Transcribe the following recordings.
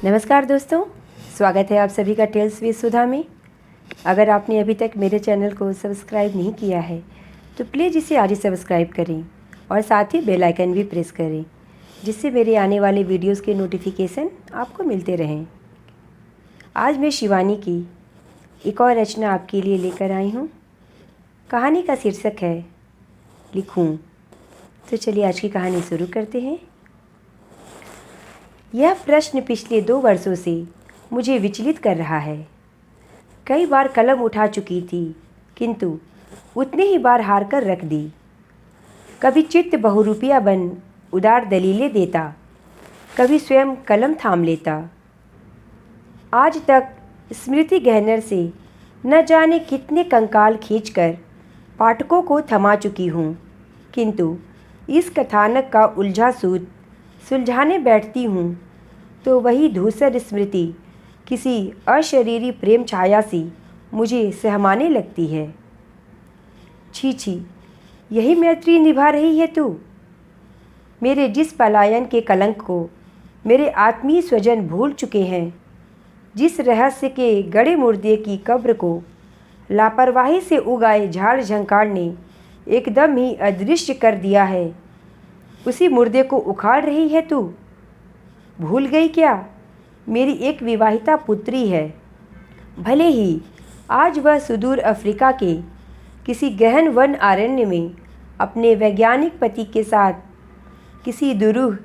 नमस्कार दोस्तों, स्वागत है आप सभी का टेल्स विद सुधा में। अगर आपने अभी तक मेरे चैनल को सब्सक्राइब नहीं किया है तो प्लीज़ इसे आज ही सब्सक्राइब करें और साथ ही बेल आइकन भी प्रेस करें, जिससे मेरे आने वाले वीडियोस के नोटिफिकेशन आपको मिलते रहें। आज मैं शिवानी की एक और रचना आपके लिए लेकर आई हूँ। कहानी का शीर्षक है लिखूँ। तो चलिए आज की कहानी शुरू करते हैं। यह प्रश्न पिछले 2 वर्षों से मुझे विचलित कर रहा है। कई बार कलम उठा चुकी थी, किंतु उतने ही बार हार कर रख दी। कभी चित्त बहुरूपिया बन उदार दलीलें देता, कभी स्वयं कलम थाम लेता। आज तक स्मृति गहनर से न जाने कितने कंकाल खींचकर पाठकों को थमा चुकी हूँ, किंतु इस कथानक का उलझा सूत सुलझाने बैठती हूँ तो वही धूसर स्मृति किसी अशरीरी प्रेम छाया सी मुझे सहमाने लगती है। छी छी, यही मैत्री निभा रही है तू। मेरे जिस पलायन के कलंक को मेरे आत्मीय स्वजन भूल चुके हैं, जिस रहस्य के गड़े मुर्दे की कब्र को लापरवाही से उगाए झाड़ झंकार ने एकदम ही अदृश्य कर दिया है, उसी मुर्दे को उखाड़ रही है तू। भूल गई क्या, मेरी एक विवाहिता पुत्री है। भले ही आज वह सुदूर अफ्रीका के किसी गहन वन अरण्य में अपने वैज्ञानिक पति के साथ किसी दुरूह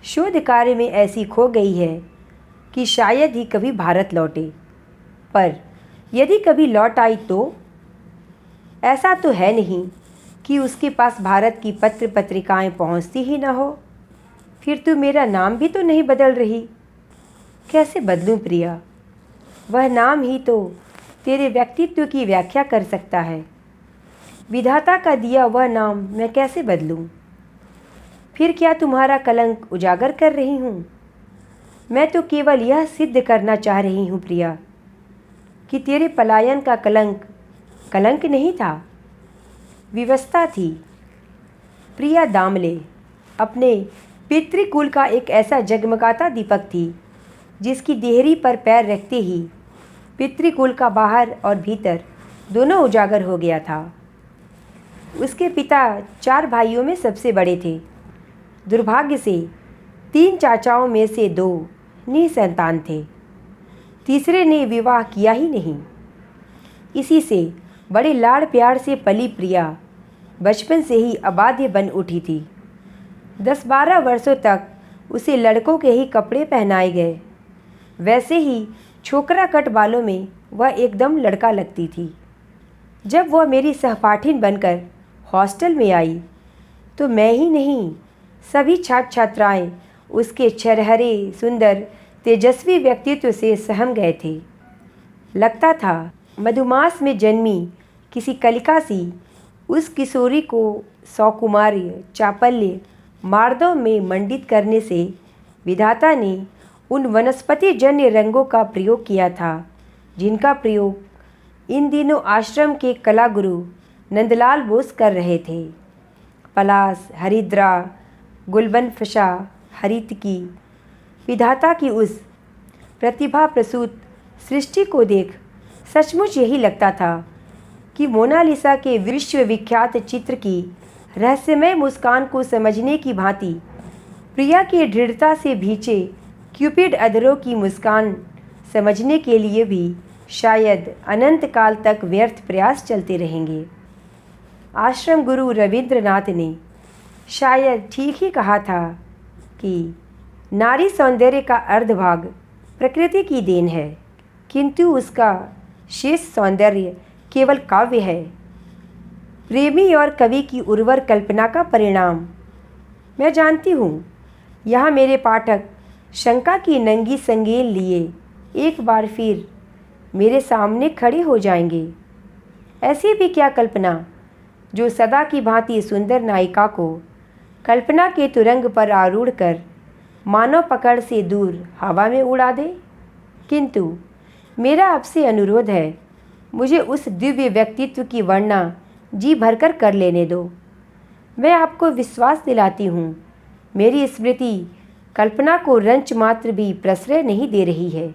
शोध कार्य में ऐसी खो गई है कि शायद ही कभी भारत लौटे। पर यदि कभी लौट आई तो ऐसा तो है नहीं कि उसके पास भारत की पत्र पत्रिकाएं पहुंचती ही ना हो। फिर तू मेरा नाम भी तो नहीं बदल रही। कैसे बदलूं प्रिया? वह नाम ही तो तेरे व्यक्तित्व की व्याख्या कर सकता है। विधाता का दिया वह नाम मैं कैसे बदलूं? फिर क्या तुम्हारा कलंक उजागर कर रही हूँ? मैं तो केवल यह सिद्ध करना चाह रही हूँ प्रिया कि तेरे पलायन का कलंक कलंक नहीं था, विवशता थी। प्रिया दामले अपने पितृकुल का एक ऐसा जगमगाता दीपक थी जिसकी देहरी पर पैर रखते ही पितृकुल का बाहर और भीतर दोनों उजागर हो गया था। उसके पिता 4 भाइयों में सबसे बड़े थे। दुर्भाग्य से 3 चाचाओं में से 2 निसंतान थे। तीसरे ने विवाह किया ही नहीं। इसी से बड़े लाड़ प्यार से पली प्रिया बचपन से ही अबाध्य बन उठी थी। 10-12 वर्षों तक उसे लड़कों के ही कपड़े पहनाए गए। वैसे ही छोकरा कट बालों में वह एकदम लड़का लगती थी। जब वह मेरी सहपाठिन बनकर हॉस्टल में आई तो मैं ही नहीं, सभी छात्र छात्राएं उसके छरहरे सुंदर तेजस्वी व्यक्तित्व से सहम गए थे। लगता था मधुमास में जन्मी किसी कलिका सी उस किशोरी को सौकुमार्य चापल्य मार्दों में मंडित करने से विधाता ने उन वनस्पति जन्य रंगों का प्रयोग किया था जिनका प्रयोग इन दिनों आश्रम के कला गुरु नंदलाल बोस कर रहे थे। पलास, हरिद्रा, गुलबनफशा, हरितकी। विधाता की उस प्रतिभा प्रसूत सृष्टि को देख सचमुच यही लगता था कि मोनालिसा के विश्वविख्यात चित्र की रहस्यमय मुस्कान को समझने की भांति प्रिया की दृढ़ता से भींचे क्यूपिड अधरों की मुस्कान समझने के लिए भी शायद अनंत काल तक व्यर्थ प्रयास चलते रहेंगे। आश्रम गुरु रविंद्रनाथ ने शायद ठीक ही कहा था कि नारी सौंदर्य का अर्धभाग प्रकृति की देन है, किंतु उसका शेष सौंदर्य केवल काव्य है, प्रेमी और कवि की उर्वर कल्पना का परिणाम। मैं जानती हूँ यहाँ मेरे पाठक शंका की नंगी संगेल लिए एक बार फिर मेरे सामने खड़े हो जाएंगे। ऐसी भी क्या कल्पना जो सदा की भांति सुंदर नायिका को कल्पना के तुरंग पर आरूढ़ कर मानव पकड़ से दूर हवा में उड़ा दे। किंतु मेरा आपसे अनुरोध है, मुझे उस दिव्य व्यक्तित्व की वर्णना जी भरकर कर लेने दो। मैं आपको विश्वास दिलाती हूँ, मेरी स्मृति कल्पना को रंच मात्र भी प्रश्रय नहीं दे रही है।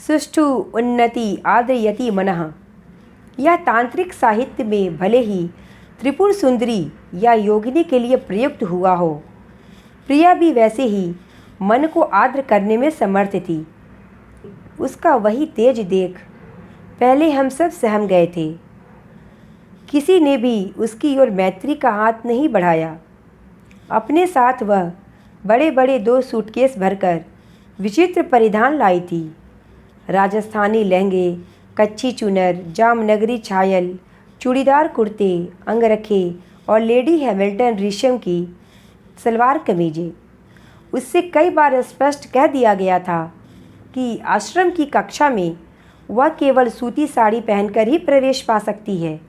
सुष्ठु उन्नति आद्रयति मनः, यह तांत्रिक साहित्य में भले ही त्रिपुर सुंदरी या योगिनी के लिए प्रयुक्त हुआ हो, प्रिया भी वैसे ही मन को आर्द्र करने में समर्थ थी। उसका वही तेज देख पहले हम सब सहम गए थे। किसी ने भी उसकी ओर मैत्री का हाथ नहीं बढ़ाया। अपने साथ वह बड़े बड़े 2 सूटकेस भरकर विचित्र परिधान लाई थी। राजस्थानी लहंगे, कच्ची चुनर, जामनगरी छायल, चूड़ीदार कुर्ते, अंगरखे और लेडी हैमिल्टन रेशम की सलवार कमीजें। उससे कई बार स्पष्ट कह दिया गया था कि आश्रम की कक्षा में वह केवल सूती साड़ी पहनकर ही प्रवेश पा सकती है।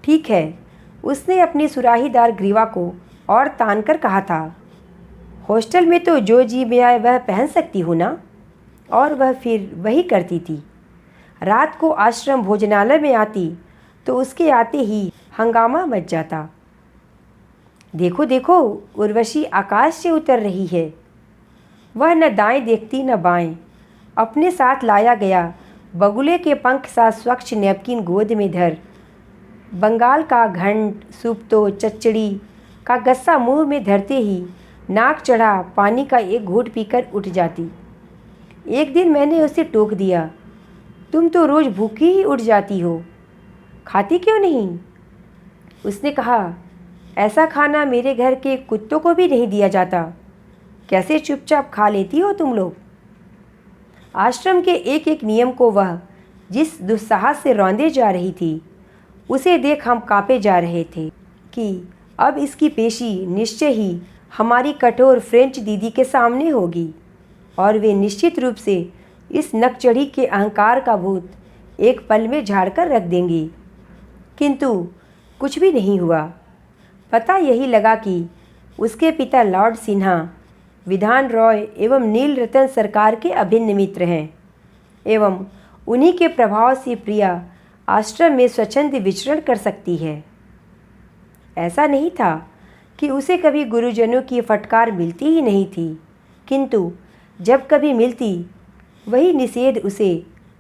ठीक है, उसने अपनी सुराहीदार ग्रीवा को और तान कर कहा था, हॉस्टल में तो जो जी में आए वह पहन सकती हूँ ना। और वह फिर वही करती थी। रात को आश्रम भोजनालय में आती तो उसके आते ही हंगामा मच जाता। देखो देखो, उर्वशी आकाश से उतर रही है। वह न दाएं देखती न बाएं। अपने साथ लाया गया बगुले के पंख सा स्वच्छ नैपकिन गोद में धर, बंगाल का घंट, सुप्तो, चचड़ी का गस्सा मुंह में धरते ही नाक चढ़ा पानी का एक घूंट पीकर उठ जाती। एक दिन मैंने उसे टोक दिया, तुम तो रोज़ भूखी ही उठ जाती हो, खाती क्यों नहीं? उसने कहा, ऐसा खाना मेरे घर के कुत्तों को भी नहीं दिया जाता, कैसे चुपचाप खा लेती हो तुम लोग? आश्रम के एक एक नियम को वह जिस दुस्साहस से रौंदे जा रही थी, उसे देख हम कांपे जा रहे थे कि अब इसकी पेशी निश्चय ही हमारी कठोर फ्रेंच दीदी के सामने होगी और वे निश्चित रूप से इस नकचढ़ी के अहंकार का भूत एक पल में झाड़कर रख देंगी। किंतु कुछ भी नहीं हुआ। पता यही लगा कि उसके पिता लॉर्ड सिन्हा विधान रॉय एवं नील रतन सरकार के अभिन्न मित्र हैं एवं उन्हीं के प्रभाव से प्रिया आश्रम में स्वच्छंद विचरण कर सकती है। ऐसा नहीं था कि उसे कभी गुरुजनों की फटकार मिलती ही नहीं थी, किंतु जब कभी मिलती वही निषेध उसे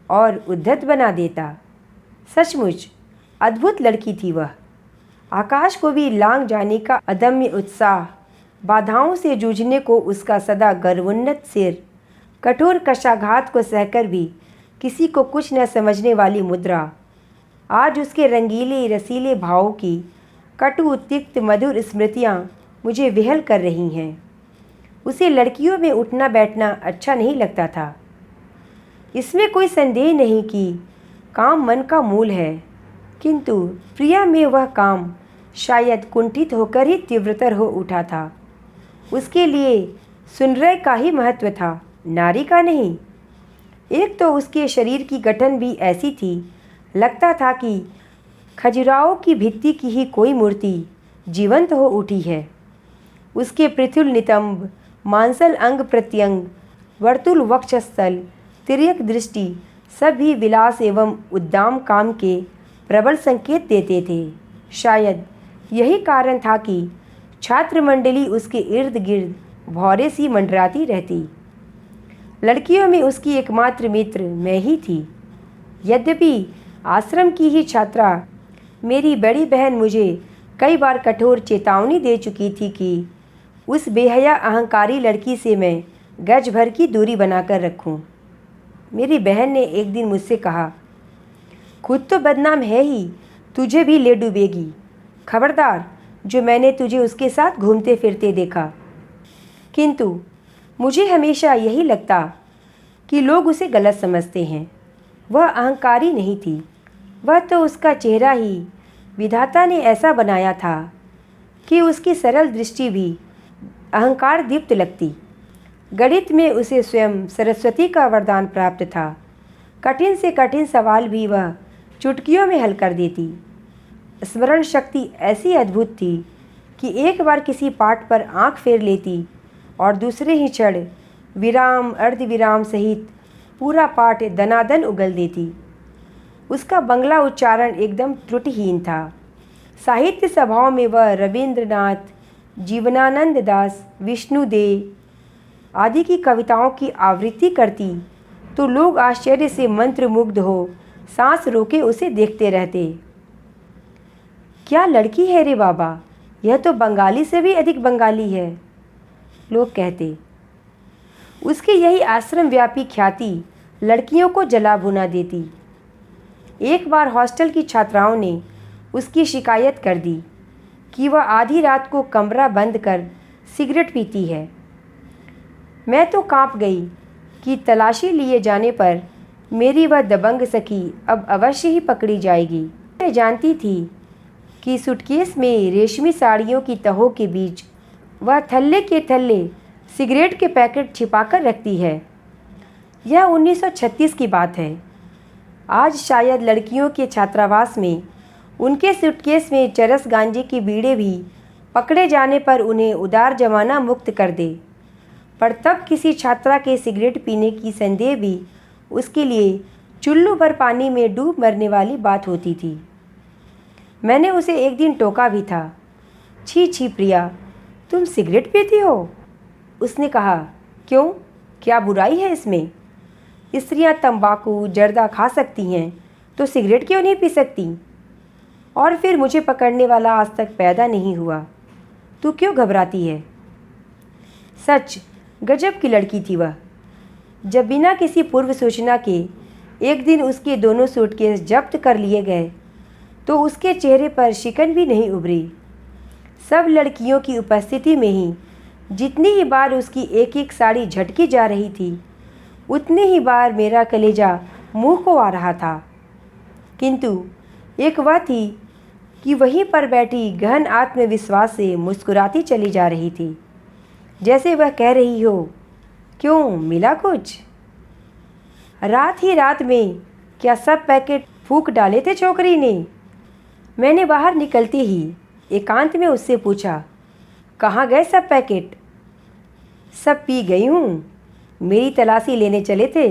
और उद्धत बना देता। सचमुच अद्भुत लड़की थी वह। आकाश को भी लांघ जाने का अदम्य उत्साह, बाधाओं से जूझने को उसका सदा गर्वोन्नत सिर, कठोर कशाघात को सहकर भी किसी को कुछ न समझने वाली मुद्रा, आज उसके रंगीले रसीले भावों की कटु तिक्त मधुर स्मृतियाँ मुझे विहल कर रही हैं। उसे लड़कियों में उठना बैठना अच्छा नहीं लगता था। इसमें कोई संदेह नहीं कि काम मन का मूल है, किंतु प्रिया में वह काम शायद कुंठित होकर ही तीव्रतर हो उठा था। उसके लिए सुनरय का ही महत्व था, नारी का नहीं। एक तो उसके शरीर की गठन भी ऐसी थी, लगता था कि खजुराहो की भित्ति की ही कोई मूर्ति जीवंत हो उठी है। उसके पृथुल नितंब, मांसल अंग प्रत्यंग, वर्तुल वक्षस्थल, तिर्यक दृष्टि सब भी विलास एवं उद्दाम काम के प्रबल संकेत देते थे। शायद यही कारण था कि छात्र मंडली उसके इर्द गिर्द भौरे सी मंडराती रहती। लड़कियों में उसकी एकमात्र मित्र मैं ही थी। यद्यपि आश्रम की ही छात्रा मेरी बड़ी बहन मुझे कई बार कठोर चेतावनी दे चुकी थी कि उस बेहया अहंकारी लड़की से मैं गज भर की दूरी बनाकर रखूं। मेरी बहन ने एक दिन मुझसे कहा, खुद तो बदनाम है ही, तुझे भी ले डूबेगी। खबरदार जो मैंने तुझे उसके साथ घूमते फिरते देखा। किंतु मुझे हमेशा यही लगता कि लोग उसे गलत समझते हैं। वह अहंकारी नहीं थी, वह तो उसका चेहरा ही विधाता ने ऐसा बनाया था कि उसकी सरल दृष्टि भी अहंकार दीप्त लगती। गणित में उसे स्वयं सरस्वती का वरदान प्राप्त था। कठिन से कठिन सवाल भी वह चुटकियों में हल कर देती। स्मरण शक्ति ऐसी अद्भुत थी कि एक बार किसी पाठ पर आंख फेर लेती और दूसरे ही क्षण विराम अर्धविराम सहित पूरा पाठ दनादन उगल देती। उसका बंगला उच्चारण एकदम त्रुटिहीन था। साहित्य सभाओं में वह रविंद्रनाथ, जीवनानंद दास, विष्णु दे, आदि की कविताओं की आवृत्ति करती तो लोग आश्चर्य से मंत्रमुग्ध हो सांस रोके उसे देखते रहते। क्या लड़की है रे बाबा, यह तो बंगाली से भी अधिक बंगाली है, लोग कहते। उसकी यही आश्रम व्यापी ख्याति लड़कियों को जला भुना देती। एक बार हॉस्टल की छात्राओं ने उसकी शिकायत कर दी कि वह आधी रात को कमरा बंद कर सिगरेट पीती है। मैं तो कांप गई कि तलाशी लिए जाने पर मेरी वह दबंग सखी अब अवश्य ही पकड़ी जाएगी। मैं जानती थी कि सूटकेस में रेशमी साड़ियों की तहों के बीच वह थल्ले के थल्ले सिगरेट के पैकेट छिपाकर रखती है। यह 1936 की बात है। आज शायद लड़कियों के छात्रावास में उनके सूटकेस में चरस गांजे की बीड़े भी पकड़े जाने पर उन्हें उदार जमाना मुक्त कर दे, पर तब किसी छात्रा के सिगरेट पीने की संदेह भी उसके लिए चुल्लू भर पानी में डूब मरने वाली बात होती थी। मैंने उसे एक दिन टोका भी था। छी छी प्रिया, तुम सिगरेट पीती हो? उसने कहा, क्यों, क्या बुराई है इसमें? स्त्रियां तंबाकू जर्दा खा सकती हैं तो सिगरेट क्यों नहीं पी सकती? और फिर मुझे पकड़ने वाला आज तक पैदा नहीं हुआ, तू क्यों घबराती है? सच गजब की लड़की थी वह। जब बिना किसी पूर्व सूचना के एक दिन उसके दोनों सूटकेस जब्त कर लिए गए तो उसके चेहरे पर शिकन भी नहीं उभरी। सब लड़कियों की उपस्थिति में ही जितनी ही बार उसकी एक एक साड़ी झटकी जा रही थी, उतनी ही बार मेरा कलेजा मुंह को आ रहा था। किंतु एक वह थी कि वहीं पर बैठी गहन आत्मविश्वास से मुस्कुराती चली जा रही थी, जैसे वह कह रही हो, क्यों, मिला कुछ? रात ही रात में क्या सब पैकेट फूंक डाले थे छोकरी ने? मैंने बाहर निकलते ही एकांत में उससे पूछा, कहाँ गए सब पैकेट? सब पी गई हूँ, मेरी तलाशी लेने चले थे,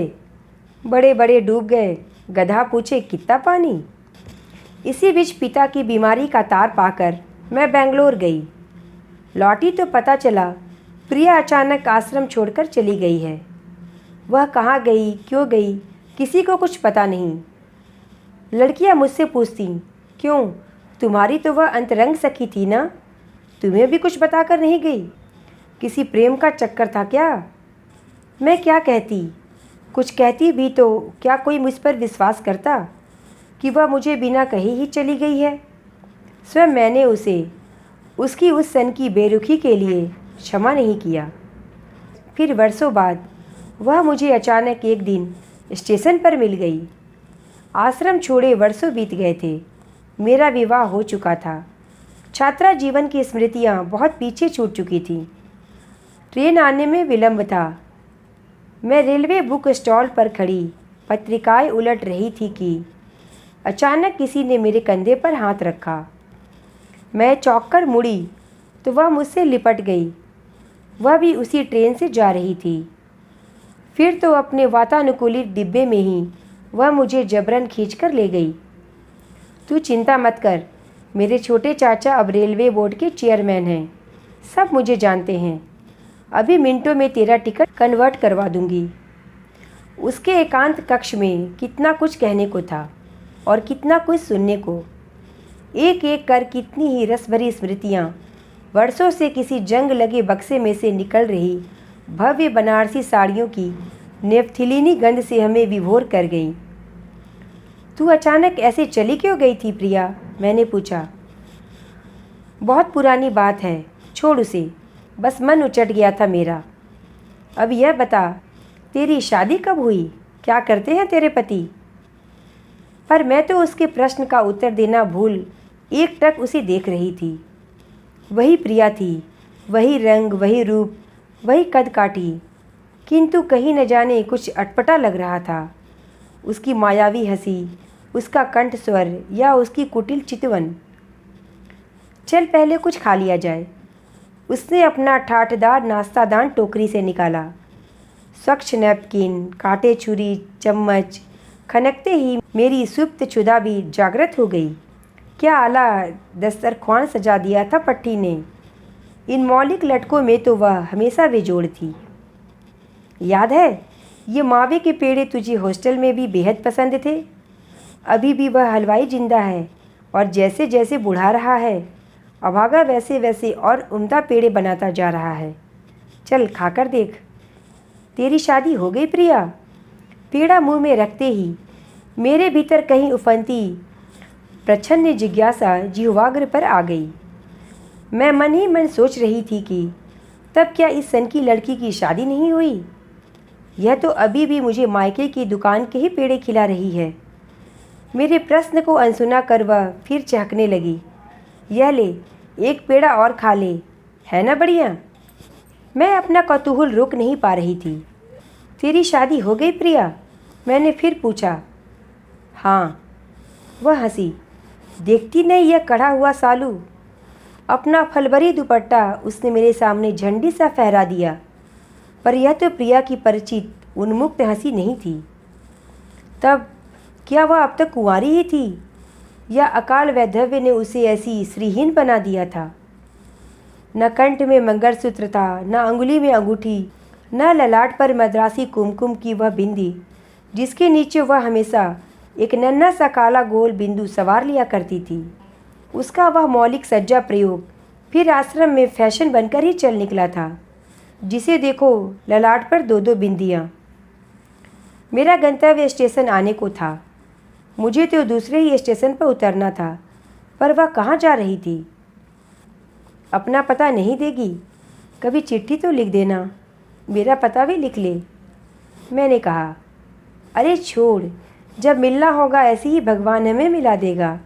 बड़े बड़े डूब गए। गधा पूछे, कितना पानी? इसी बीच पिता की बीमारी का तार पाकर मैं बेंगलोर गई। लौटी तो पता चला प्रिया अचानक आश्रम छोड़कर चली गई है। वह कहाँ गई, क्यों गई, किसी को कुछ पता नहीं। लड़कियाँ मुझसे पूछती, क्यों, तुम्हारी तो वह अंतरंग सखी थी ना, तुम्हें भी कुछ बताकर नहीं गई? किसी प्रेम का चक्कर था क्या? मैं क्या कहती? कुछ कहती भी तो क्या कोई मुझ पर विश्वास करता कि वह मुझे बिना कहे ही चली गई है? स्वयं मैंने उसे उसकी उस सन की बेरुखी के लिए क्षमा नहीं किया। फिर वर्षों बाद वह मुझे अचानक एक दिन स्टेशन पर मिल गई। आश्रम छोड़े वर्षों बीत गए थे, मेरा विवाह हो चुका था। छात्रा जीवन की स्मृतियाँ बहुत पीछे छूट चुकी थीं। ट्रेन आने में विलंब था। मैं रेलवे बुक स्टॉल पर खड़ी पत्रिकाएं उलट रही थी कि अचानक किसी ने मेरे कंधे पर हाथ रखा। मैं चौंक कर मुड़ी तो वह मुझसे लिपट गई। वह भी उसी ट्रेन से जा रही थी। फिर तो अपने वातानुकूलित डिब्बे में ही वह मुझे जबरन खींचकर ले गई। तू चिंता मत कर, मेरे छोटे चाचा अब रेलवे बोर्ड के चेयरमैन हैं, सब मुझे जानते हैं। अभी मिनटों में तेरा टिकट कन्वर्ट करवा दूंगी। उसके एकांत कक्ष में कितना कुछ कहने को था और कितना कुछ सुनने को। एक एक कर कितनी ही रस भरी स्मृतियाँ वर्षों से किसी जंग लगे बक्से में से निकल रही भव्य बनारसी साड़ियों की नेफ्थिलीनी गंध से हमें विभोर कर गई। तू अचानक ऐसे चली क्यों गई थी प्रिया? मैंने पूछा। बहुत पुरानी बात है, छोड़ उसे, बस मन उचट गया था मेरा। अब यह बता, तेरी शादी कब हुई? क्या करते हैं तेरे पति? पर मैं तो उसके प्रश्न का उत्तर देना भूल एकटक उसे देख रही थी। वही प्रिया थी, वही रंग, वही रूप, वही कद काठी, किंतु कहीं न जाने कुछ अटपटा लग रहा था। उसकी मायावी हंसी, उसका कंठ स्वर या उसकी कुटिल चितवन। चल पहले कुछ खा लिया जाए। उसने अपना ठाठदार नाश्तादान टोकरी से निकाला। स्वच्छ नैपकिन, कांटे छुरी, चम्मच खनकते ही मेरी सुप्त क्षुधा भी जागृत हो गई। क्या आला दस्तरख्वान सजा दिया था पट्टी ने। इन मौलिक लटकों में तो वह हमेशा बेजोड़ थी। याद है ये मावे के पेड़े तुझे हॉस्टल में भी बेहद पसंद थे। अभी भी वह हलवाई जिंदा है और जैसे जैसे बुढ़ा रहा है अभागा वैसे वैसे और उम्दा पेड़े बनाता जा रहा है। चल खाकर देख। तेरी शादी हो गई प्रिया? पेड़ा मुंह में रखते ही मेरे भीतर कहीं उफनती प्रच्छन्न जिज्ञासा जिह्वाग्र पर आ गई। मैं मन ही मन सोच रही थी कि तब क्या इस सन की लड़की की शादी नहीं हुई? यह तो अभी भी मुझे मायके की दुकान के ही पेड़े खिला रही है। मेरे प्रश्न को अनसुना कर वह फिर चहकने लगी। यह ले, एक पेड़ा और खा ले, है ना बढ़िया? मैं अपना कौतूहल रोक नहीं पा रही थी। तेरी शादी हो गई प्रिया? मैंने फिर पूछा। हाँ, वह हंसी। देखती नहीं यह कढ़ा हुआ सालू? अपना फलभरी दुपट्टा उसने मेरे सामने झंडी सा फहरा दिया। पर यह तो प्रिया की परिचित उन्मुक्त हंसी नहीं थी। तब क्या वह अब तक कुंवारी ही थी या अकाल वैधव्य ने उसे ऐसी श्रीहीन बना दिया था? न कंठ में मंगलसूत्र था, न अंगुली में अंगूठी, न ललाट पर मद्रासी कुमकुम की वह बिंदी जिसके नीचे वह हमेशा एक नन्हा सा काला गोल बिंदु सवार लिया करती थी। उसका वह मौलिक सज्जा प्रयोग फिर आश्रम में फैशन बनकर ही चल निकला था। जिसे देखो ललाट पर दो दो बिंदियाँ। मेरा गंतव्य स्टेशन आने को था। मुझे तो दूसरे ही स्टेशन पर उतरना था, पर वह कहाँ जा रही थी? अपना पता नहीं देगी? कभी चिट्ठी तो लिख देना, मेरा पता भी लिख ले। मैंने कहा, अरे छोड़, जब मिलना होगा ऐसे ही भगवान हमें मिला देगा।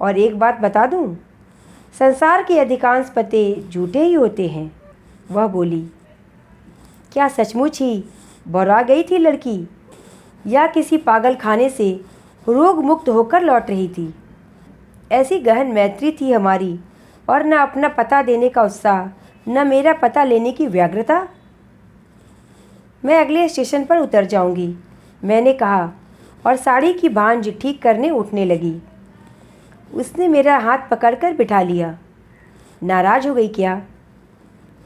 और एक बात बता दूं, संसार के अधिकांश पते झूठे ही होते हैं। वह बोली। क्या सचमुच ही बौरा गई थी लड़की या किसी पागल खाने से रोग मुक्त होकर लौट रही थी? ऐसी गहन मैत्री थी हमारी, और न अपना पता देने का उत्साह, न मेरा पता लेने की व्यग्रता। मैं अगले स्टेशन पर उतर जाऊंगी, मैंने कहा, और साड़ी की भांज ठीक करने उठने लगी। उसने मेरा हाथ पकड़कर बिठा लिया। नाराज हो गई क्या?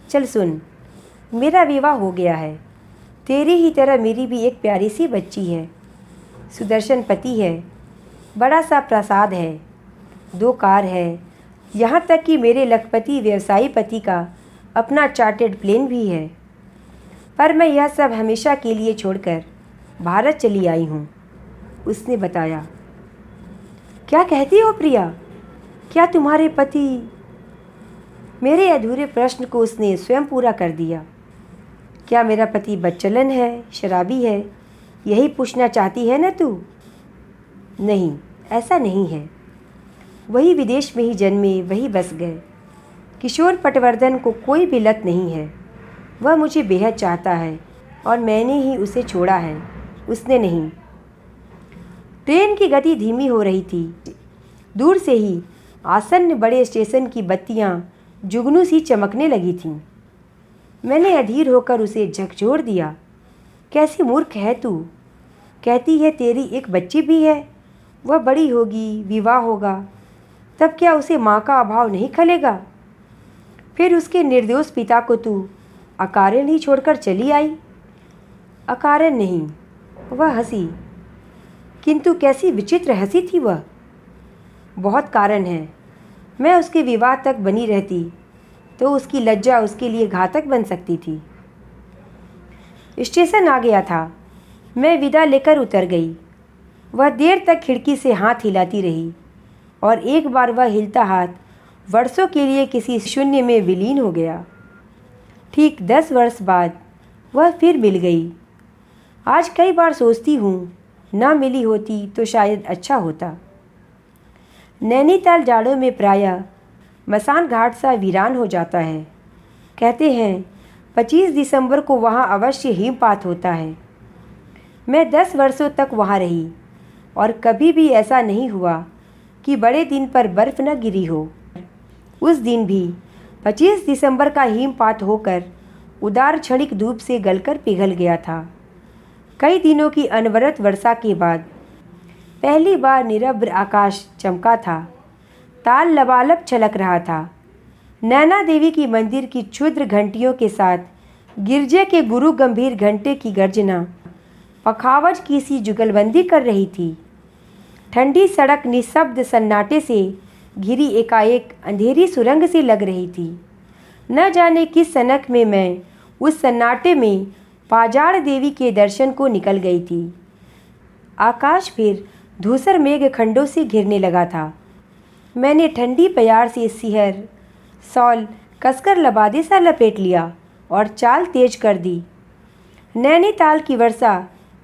चल सुन, मेरा विवाह हो गया है। तेरी ही तरह मेरी भी एक प्यारी सी बच्ची है। सुदर्शन पति है, बड़ा सा प्रासाद है, 2 कार है, यहाँ तक कि मेरे लखपति व्यवसायी पति का अपना चार्टर्ड प्लेन भी है। पर मैं यह सब हमेशा के लिए छोड़कर भारत चली आई हूँ, उसने बताया। क्या कहती हो प्रिया? क्या तुम्हारे पति? मेरे अधूरे प्रश्न को उसने स्वयं पूरा कर दिया। क्या मेरा पति बच्चलन है, शराबी है? यही पूछना चाहती है न तू? नहीं, ऐसा नहीं है। वही विदेश में ही जन्मे, वही बस गए। किशोर पटवर्धन को कोई भी लत नहीं है। वह मुझे बेहद चाहता है और मैंने ही उसे छोड़ा है, उसने नहीं। ट्रेन की गति धीमी हो रही थी। दूर से ही आसन्न बड़े स्टेशन की बत्तियां जुगनू सी चमकने लगी थीं। मैंने अधीर होकर उसे झकझोर दिया। कैसी मूर्ख है तू? कहती है तेरी एक बच्ची भी है, वह बड़ी होगी, विवाह होगा, तब क्या उसे माँ का अभाव नहीं खलेगा? फिर उसके निर्दोष पिता को तू अकारण ही छोड़कर चली आई। अकारण नहीं, वह हंसी। किंतु कैसी विचित्र हंसी थी वह। बहुत कारण है। मैं उसके विवाह तक बनी रहती तो उसकी लज्जा उसके लिए घातक बन सकती थी। स्टेशन आ गया था। मैं विदा लेकर उतर गई। वह देर तक खिड़की से हाथ हिलाती रही और एक बार वह हिलता हाथ वर्षों के लिए किसी शून्य में विलीन हो गया। ठीक 10 वर्ष बाद वह फिर मिल गई। आज कई बार सोचती हूँ, ना मिली होती तो शायद अच्छा होता। नैनीताल जाड़ों में प्रायः मसान घाट सा वीरान हो जाता है। कहते हैं 25 दिसंबर को वहाँ अवश्य हिमपात होता है। मैं 10 वर्षों तक वहाँ रही और कभी भी ऐसा नहीं हुआ कि बड़े दिन पर बर्फ़ न गिरी हो। उस दिन भी 25 दिसंबर का हिमपात होकर उदार क्षणिक धूप से गलकर पिघल गया था। कई दिनों की अनवरत वर्षा के बाद पहली बार निरभ्र आकाश चमका था। ताल लबालब छलक रहा था। नैना देवी की मंदिर की क्षुद्र घंटियों के साथ गिरजे के गुरु गंभीर घंटे की गर्जना पखावज की सी जुगलबंदी कर रही थी। ठंडी सड़क निःशब्द सन्नाटे से घिरी एकाएक अंधेरी सुरंग सी लग रही थी। न जाने किस सनक में मैं उस सन्नाटे में पाजाड़ देवी के दर्शन को निकल गई थी। आकाश फिर धूसर मेघ खंडों से घिरने लगा था। मैंने ठंडी प्यार से सिहर सॉल कसकर लबादे सा लपेट लिया और चाल तेज कर दी। नैनीताल की वर्षा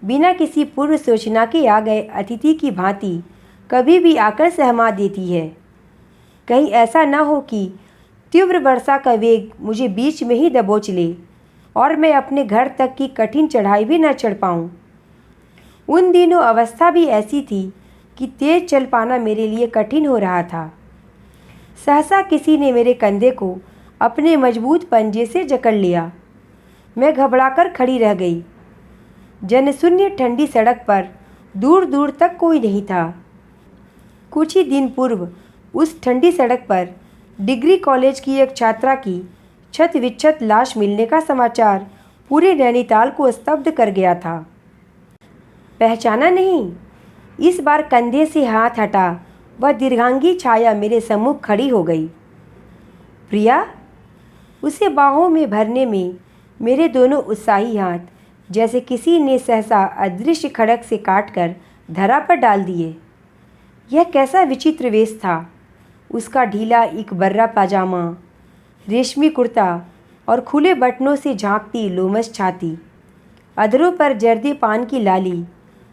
बिना किसी पूर्व सूचना के आ गए अतिथि की भांति कभी भी आकर सहमा देती है। कहीं ऐसा न हो कि तीव्र वर्षा का वेग मुझे बीच में ही दबोच ले और मैं अपने घर तक की कठिन चढ़ाई भी न चढ़ पाऊँ। उन दिनों अवस्था भी ऐसी थी कि तेज चल पाना मेरे लिए कठिन हो रहा था। सहसा किसी ने मेरे कंधे को अपने मजबूत पंजे से जकड़ लिया। मैं घबराकर खड़ी रह गई। जनशून्य ठंडी सड़क पर दूर दूर तक कोई नहीं था। कुछ ही दिन पूर्व उस ठंडी सड़क पर डिग्री कॉलेज की एक छात्रा की छत विच्छत लाश मिलने का समाचार पूरे नैनीताल को स्तब्ध कर गया था। पहचाना नहीं? इस बार कंधे से हाथ हटा वह दीर्घांगी छाया मेरे सम्मुख खड़ी हो गई। प्रिया? उसे बाहों में भरने में मेरे दोनों उत्साही हाथ जैसे किसी ने सहसा अदृश्य खड़क से काटकर धरा पर डाल दिए। यह कैसा विचित्र वेश था! उसका ढीला इकबर्रा पाजामा, रेशमी कुर्ता और खुले बटनों से झांकती लोमश छाती, अधरों पर जर्दी पान की लाली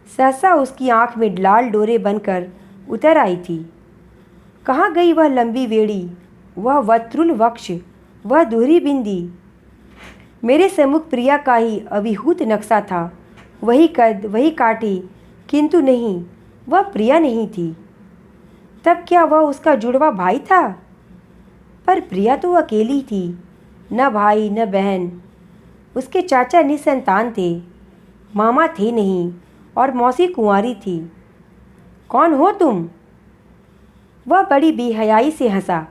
सहसा उसकी आंख में लाल डोरे बनकर उतर आई थी। कहाँ गई वह लंबी वेड़ी, वह वक्तृल वक्ष, वह दोहरी बिंदी? मेरे सम्मुख प्रिया का ही अभिहूत नक्शा था। वही कद, वही काठी, किंतु नहीं, वह प्रिया नहीं थी। तब क्या वह उसका जुड़वा भाई था? पर प्रिया तो अकेली थी, न भाई न बहन। उसके चाचा निसंतान थे, मामा थे नहीं और मौसी कुंवारी थी। कौन हो तुम? वह बड़ी बेहयाई से हंसा।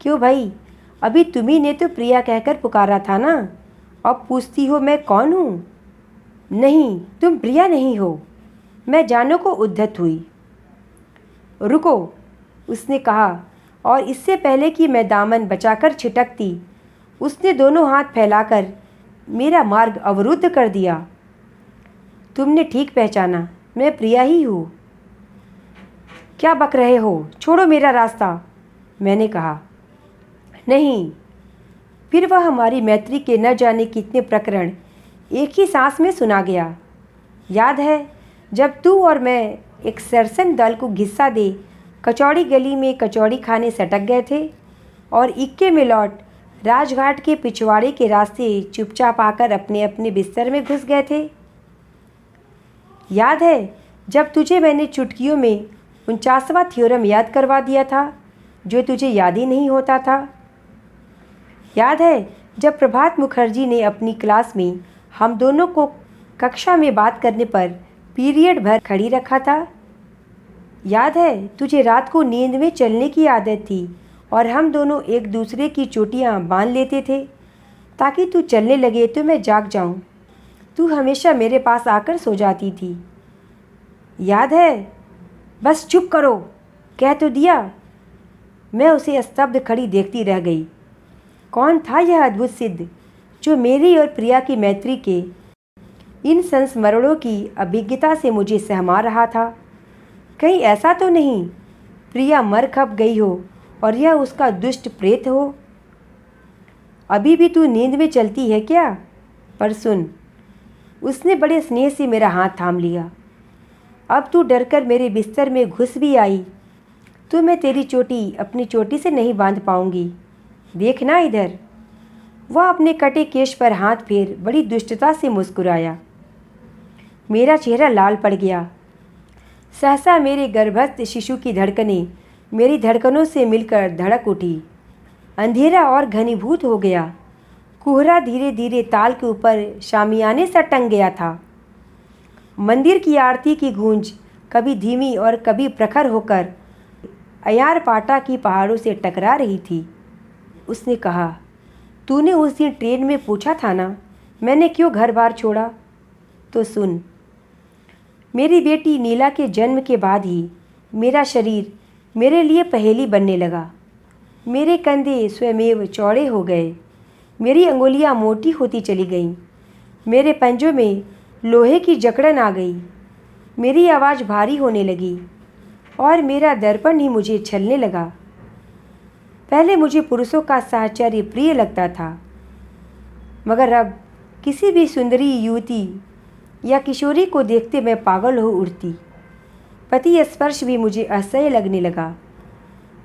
क्यों भाई, अभी तुम्ही ने तो प्रिया कहकर पुकारा था ना, अब पूछती हो मैं कौन हूँ? नहीं, तुम प्रिया नहीं हो। मैं जानने को उद्धत हुई। रुको, उसने कहा और इससे पहले कि मैं दामन बचाकर छिटकती, उसने दोनों हाथ फैलाकर मेरा मार्ग अवरुद्ध कर दिया। तुमने ठीक पहचाना, मैं प्रिया ही हूँ। क्या बक रहे हो? छोड़ो मेरा रास्ता, मैंने कहा। नहीं। फिर वह हमारी मैत्री के न जाने कितने प्रकरण एक ही सांस में सुना गया। याद है जब तू और मैं एक सरसन दल को घिस्सा दे कचौड़ी गली में कचौड़ी खाने सटक गए थे और इक्के में लौट राजघाट के पिछवाड़े के रास्ते चुपचाप आकर अपने अपने बिस्तर में घुस गए थे? याद है जब तुझे मैंने चुटकियों में 49वां थ्योरम याद करवा दिया था जो तुझे याद ही नहीं होता था? याद है जब प्रभात मुखर्जी ने अपनी क्लास में हम दोनों को कक्षा में बात करने पर पीरियड भर खड़ी रखा था? याद है तुझे रात को नींद में चलने की आदत थी और हम दोनों एक दूसरे की चोटियां बांध लेते थे ताकि तू चलने लगे तो मैं जाग जाऊं। तू हमेशा मेरे पास आकर सो जाती थी। याद है? बस चुप करो, कह तो दिया। मैं उसे स्तब्ध खड़ी देखती रह गई। कौन था यह अद्भुत सिद्ध जो मेरी और प्रिया की मैत्री के इन संस्मरणों की अभिज्ञता से मुझे सहमा रहा था? कहीं ऐसा तो नहीं प्रिया मर खप गई हो और यह उसका दुष्ट प्रेत हो? अभी भी तू नींद में चलती है क्या? पर सुन, उसने बड़े स्नेह से मेरा हाथ थाम लिया। अब तू डरकर मेरे बिस्तर में घुस भी आई तो मैं तेरी चोटी अपनी चोटी से नहीं बांध पाऊंगी। देखना इधर। वह अपने कटे केश पर हाथ फेर बड़ी दुष्टता से मुस्कुराया। मेरा चेहरा लाल पड़ गया। सहसा मेरे गर्भस्थ शिशु की धड़कनें मेरी धड़कनों से मिलकर धड़क उठी। अंधेरा और घनीभूत हो गया। कोहरा धीरे धीरे ताल के ऊपर शामियाने सा टंग गया था। मंदिर की आरती की गूंज कभी धीमी और कभी प्रखर होकर अयार पाटा की पहाड़ों से टकरा रही थी। उसने कहा, तूने उस दिन ट्रेन में पूछा था ना मैंने क्यों घर बार छोड़ा? तो सुन, मेरी बेटी नीला के जन्म के बाद ही मेरा शरीर मेरे लिए पहेली बनने लगा। मेरे कंधे स्वयमेव चौड़े हो गए, मेरी अंगुलियां मोटी होती चली गईं, मेरे पंजों में लोहे की जकड़न आ गई, मेरी आवाज़ भारी होने लगी और मेरा दर्पण ही मुझे छलने लगा। पहले मुझे पुरुषों का साहचर्य प्रिय लगता था, मगर अब किसी भी सुंदरी युवती या किशोरी को देखते मैं पागल हो उठती। पति स्पर्श भी मुझे असह्य लगने लगा।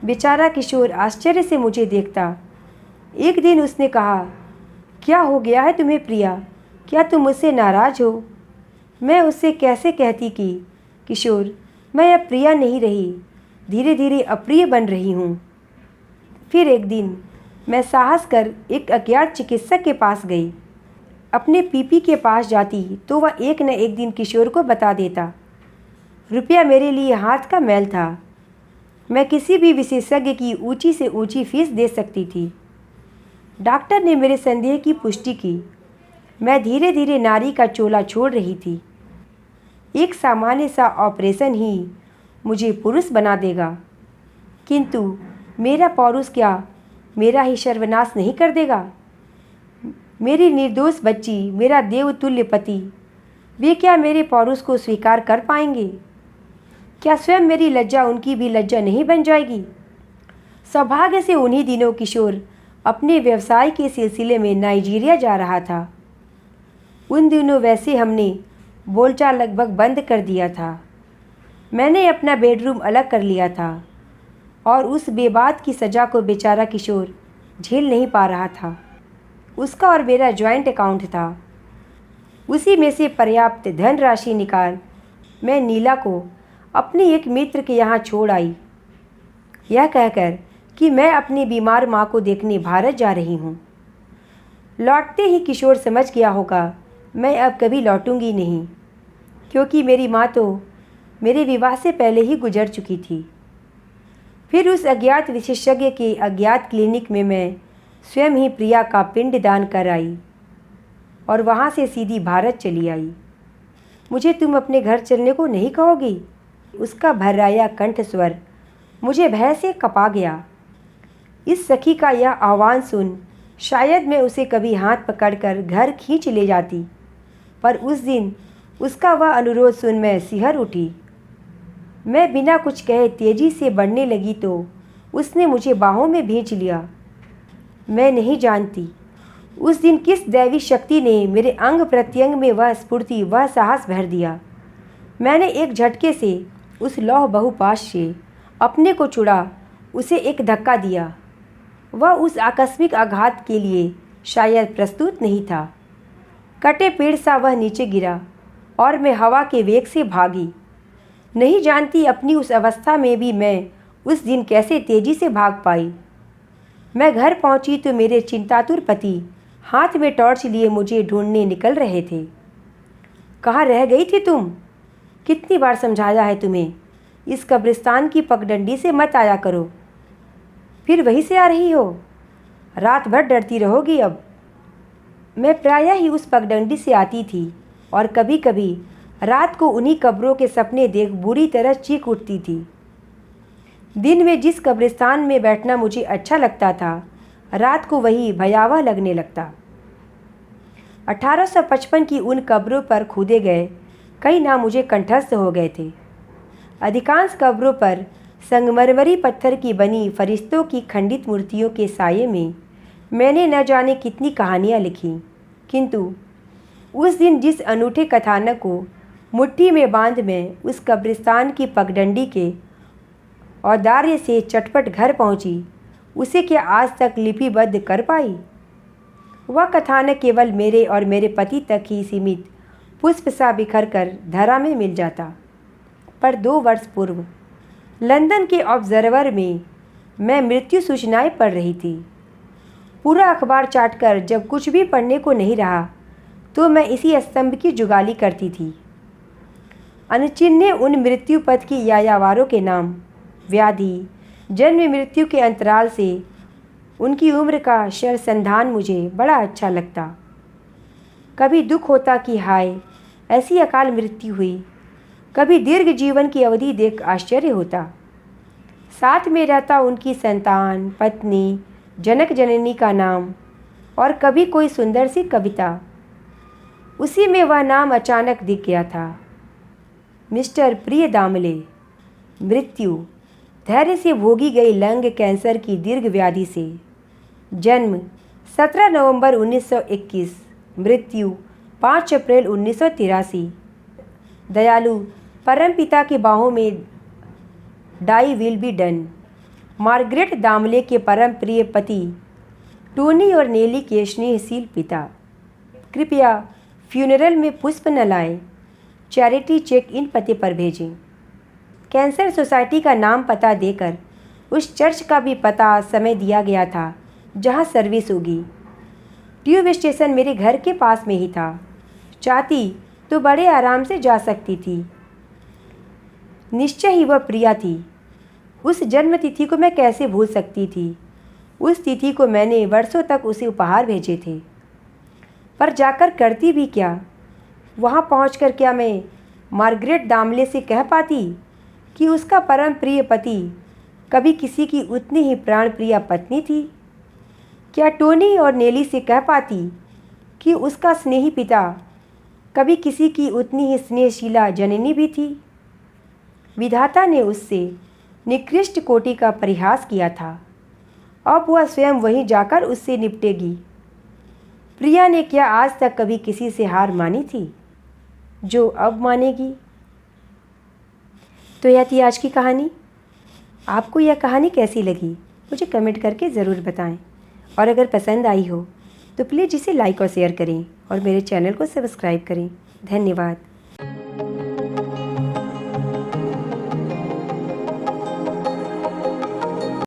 बेचारा किशोर आश्चर्य से मुझे देखता। एक दिन उसने कहा, क्या हो गया है तुम्हें प्रिया? क्या तुम मुझसे नाराज़ हो? मैं उससे कैसे कहती कि किशोर, मैं अब प्रिया नहीं रही, धीरे धीरे अप्रिय बन रही हूँ। फिर एक दिन मैं साहस कर एक अज्ञात चिकित्सक के पास गई। अपने पीपी के पास जाती तो वह एक न एक दिन किशोर को बता देता। रुपया मेरे लिए हाथ का मैल था। मैं किसी भी विशेषज्ञ की ऊंची से ऊंची फीस दे सकती थी। डॉक्टर ने मेरे संदेह की पुष्टि की। मैं धीरे धीरे नारी का चोला छोड़ रही थी। एक सामान्य सा ऑपरेशन ही मुझे पुरुष बना देगा, किंतु मेरा पौरुष क्या मेरा ही सर्वनाश नहीं कर देगा? मेरी निर्दोष बच्ची, मेरा देवतुल्य पति, वे क्या मेरे पौरुष को स्वीकार कर पाएंगे? क्या स्वयं मेरी लज्जा उनकी भी लज्जा नहीं बन जाएगी? सौभाग्य से उन्हीं दिनों किशोर अपने व्यवसाय के सिलसिले में नाइजीरिया जा रहा था। उन दिनों वैसे हमने बोलचाल लगभग बंद कर दिया था। मैंने अपना बेडरूम अलग कर लिया था और उस बेबात की सज़ा को बेचारा किशोर झेल नहीं पा रहा था। उसका और मेरा जॉइंट अकाउंट था। उसी में से पर्याप्त धनराशि निकाल मैं नीला को अपने एक मित्र के यहाँ छोड़ आई, यह कहकर कि मैं अपनी बीमार माँ को देखने भारत जा रही हूँ। लौटते ही किशोर समझ गया होगा मैं अब कभी लौटूंगी नहीं, क्योंकि मेरी माँ तो मेरे विवाह से पहले ही गुजर चुकी थी। फिर उस अज्ञात विशेषज्ञ के अज्ञात क्लिनिक में मैं स्वयं ही प्रिया का पिंड दान कर आई और वहाँ से सीधी भारत चली आई। मुझे तुम अपने घर चलने को नहीं कहोगी? उसका भर्राया कंठस्वर मुझे भय से कपा गया। इस सखी का यह आह्वान सुन शायद मैं उसे कभी हाथ पकड़कर घर खींच ले जाती, पर उस दिन उसका वह अनुरोध सुन मैं सिहर उठी। मैं बिना कुछ कहे तेजी से बढ़ने लगी तो उसने मुझे बाहों में भींच लिया। मैं नहीं जानती उस दिन किस दैवी शक्ति ने मेरे अंग प्रत्यंग में वह स्फूर्ति, वह साहस भर दिया। मैंने एक झटके से उस लौह बहुपाश से अपने को छुड़ा, उसे एक धक्का दिया। वह उस आकस्मिक आघात के लिए शायद प्रस्तुत नहीं था। कटे पेड़ सा वह नीचे गिरा और मैं हवा के वेग से भागी। नहीं जानती अपनी उस अवस्था में भी मैं उस दिन कैसे तेजी से भाग पाई। मैं घर पहुंची तो मेरे चिंतातुर पति हाथ में टॉर्च लिए मुझे ढूंढने निकल रहे थे। कहाँ रह गई थी तुम? कितनी बार समझाया है तुम्हें, इस कब्रिस्तान की पगडंडी से मत आया करो, फिर वहीं से आ रही हो। रात भर डरती रहोगी अब। मैं प्रायः ही उस पगडंडी से आती थी और कभी कभी रात को उन्हीं कब्रों के सपने देख बुरी तरह चीख उठती थी। दिन में जिस कब्रिस्तान में बैठना मुझे अच्छा लगता था, रात को वही भयावह लगने लगता। 1855 की उन कब्रों पर खोदे गए कई नाम मुझे कंठस्थ हो गए थे। अधिकांश कब्रों पर संगमरमरी पत्थर की बनी फरिश्तों की खंडित मूर्तियों के साये में मैंने न जाने कितनी कहानियाँ लिखीं, किंतु उस दिन जिस अनूठे कथानक को मुट्ठी में बांध मैं उस कब्रिस्तान की पगडंडी के औदार्य से चटपट घर पहुंची, उसे क्या आज तक लिपिबद्ध कर पाई? वह कथानक केवल मेरे और मेरे पति तक ही सीमित पुष्प सा बिखर कर धरा में मिल जाता। पर 2 वर्ष पूर्व लंदन के ऑब्जर्वर में मैं मृत्यु सूचनाएं पढ़ रही थी। पूरा अखबार चाटकर जब कुछ भी पढ़ने को नहीं रहा तो मैं इसी स्तंभ की जुगाली करती थी। अनचिन्ह उन मृत्यु पथ की यायावारों के नाम, व्याधि, जन्म मृत्यु के अंतराल से उनकी उम्र का शरसंधान मुझे बड़ा अच्छा लगता। कभी दुख होता कि हाय ऐसी अकाल मृत्यु हुई, कभी दीर्घ जीवन की अवधि देख आश्चर्य होता। साथ में रहता उनकी संतान, पत्नी, जनक जननी का नाम और कभी कोई सुंदर सी कविता। उसी में वह नाम अचानक दिख गया था, मिस्टर प्रिय दामले। मृत्यु धैर्य से भोगी गई लंग कैंसर की दीर्घ व्याधि से। जन्म 17 नवंबर 1921, मृत्यु 5 अप्रैल 1983। दयालु परमपिता की बाहों में thy will be done. Margaret Damle के परम प्रिय पति, टोनी और नेली के स्नेहशील पिता। कृपया फ्यूनरल में पुष्प न लाएं, चैरिटी चेक इन पते पर भेजें। कैंसर सोसाइटी का नाम पता देकर उस चर्च का भी पता समय दिया गया था जहां सर्विस होगी। ट्यूब स्टेशन मेरे घर के पास में ही था। चाहती तो बड़े आराम से जा सकती थी। निश्चय ही वह प्रिया थी। उस जन्म तिथि को मैं कैसे भूल सकती थी। उस तिथि को मैंने वर्षों तक उसे उपहार भेजे थे, पर जाकर करती भी क्या। वहाँ पहुँचकर क्या मैं मार्गरेट दामले से कह पाती कि उसका परम प्रिय पति कभी किसी की उतनी ही प्राण प्रिय पत्नी थी? क्या टोनी और नेली से कह पाती कि उसका स्नेही पिता कभी किसी की उतनी ही स्नेहशीला जननी भी थी? विधाता ने उससे निकृष्ट कोटि का परिहास किया था। अब वह स्वयं वहीं जाकर उससे निपटेगी। प्रिया ने क्या आज तक कभी किसी से हार मानी थी जो अब मानेगी? तो यह थी आज की कहानी। आपको यह कहानी कैसी लगी मुझे कमेंट करके ज़रूर बताएं, और अगर पसंद आई हो तो प्लीज़ इसे लाइक और शेयर करें और मेरे चैनल को सब्सक्राइब करें। धन्यवाद।